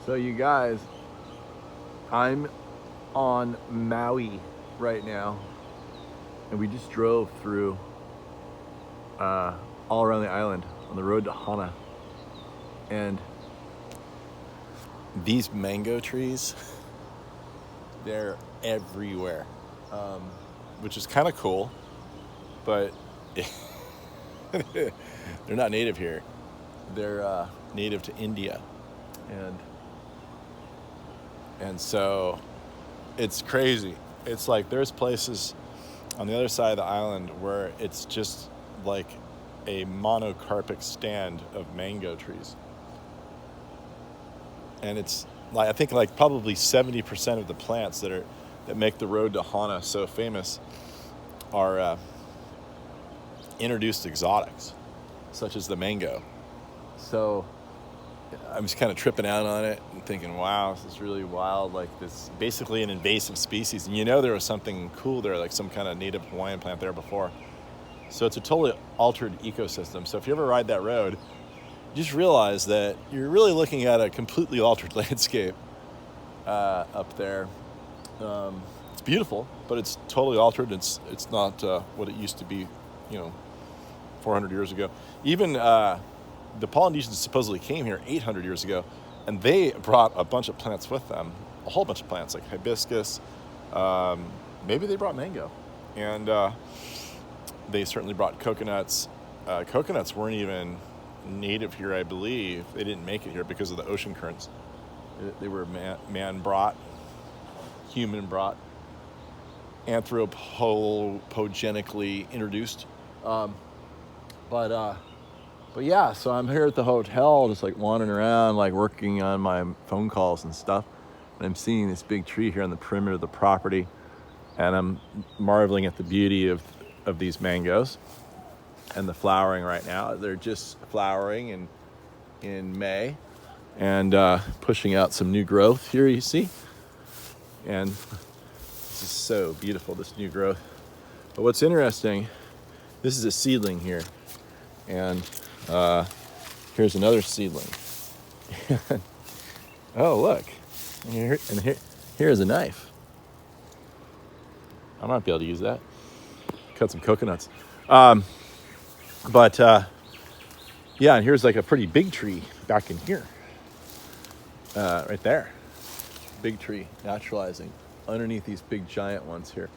So you guys, I'm on Maui right now, and we just drove through all around the island on the road to Hana. And these mango trees, they're everywhere, which is kind of cool, but they're not native here. They're native to India, and so it's crazy. It's like there's places on the other side of the island where it's just like a monocarpic stand of mango trees. And it's like, I think like probably 70% of the plants that make the road to Hana so famous are introduced exotics, such as the mango. So I'm just kind of tripping out on it and thinking, wow, this is really wild. Like, this basically an invasive species. And there was something cool there, like some kind of native Hawaiian plant there before. So it's a totally altered ecosystem. So if you ever ride that road, just realize that you're really looking at a completely altered landscape up there. It's beautiful, but it's totally altered. It's not what it used to be, 400 years ago. Even the Polynesians supposedly came here 800 years ago, and they brought a bunch of plants with them, a whole bunch of plants like hibiscus. Maybe they brought mango, and they certainly brought coconuts. Coconuts weren't even native here, I believe. They didn't make it here because of the ocean currents. They were man-brought, human-brought, anthropogenically introduced. But yeah, so I'm here at the hotel, just like wandering around, like working on my phone calls and stuff. And I'm seeing this big tree here on the perimeter of the property, and I'm marveling at the beauty of these mangoes and the flowering right now. They're just flowering in May and pushing out some new growth here, you see. And this is so beautiful, this new growth. But what's interesting, this is a seedling here. And here's another seedling. Oh, look. Here's a knife. I might be able to use that. Cut some coconuts. Yeah, and here's like a pretty big tree back in here. Right there. Big tree naturalizing underneath these big giant ones here.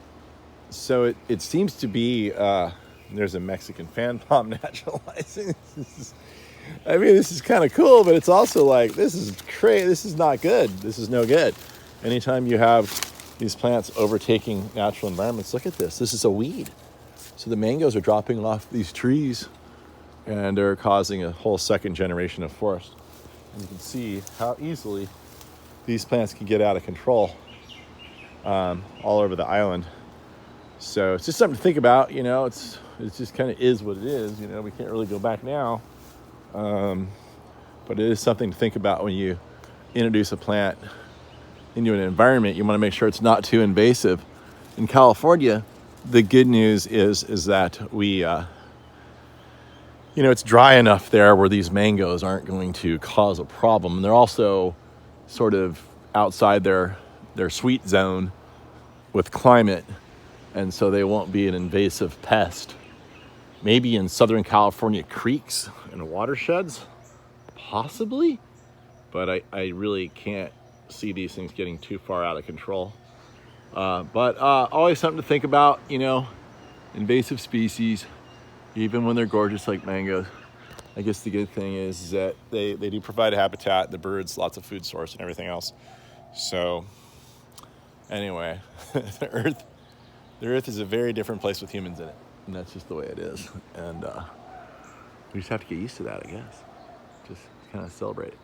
So it seems to be... there's a Mexican fan palm naturalizing. This is kind of cool, but it's also like, this is crazy. This is not good. This is no good. Anytime you have these plants overtaking natural environments, look at this. This is a weed. So the mangoes are dropping off these trees, and they're causing a whole second generation of forest. And you can see how easily these plants can get out of control all over the island. So it's just something to think about, it just kind of is what it is. We can't really go back now. But it is something to think about when you introduce a plant into an environment. You want to make sure it's not too invasive. In California, the good news is that we, it's dry enough there where these mangoes aren't going to cause a problem. And they're also sort of outside their sweet zone with climate. And so they won't be an invasive pest. Maybe in Southern California creeks and watersheds, possibly, but I really can't see these things getting too far out of control. But always something to think about, invasive species, even when they're gorgeous like mangoes. I guess the good thing is that they do provide a habitat, the birds, lots of food source and everything else. So anyway, the Earth is a very different place with humans in it. And that's just the way it is. And we just have to get used to that, I guess. Just kind of celebrate it.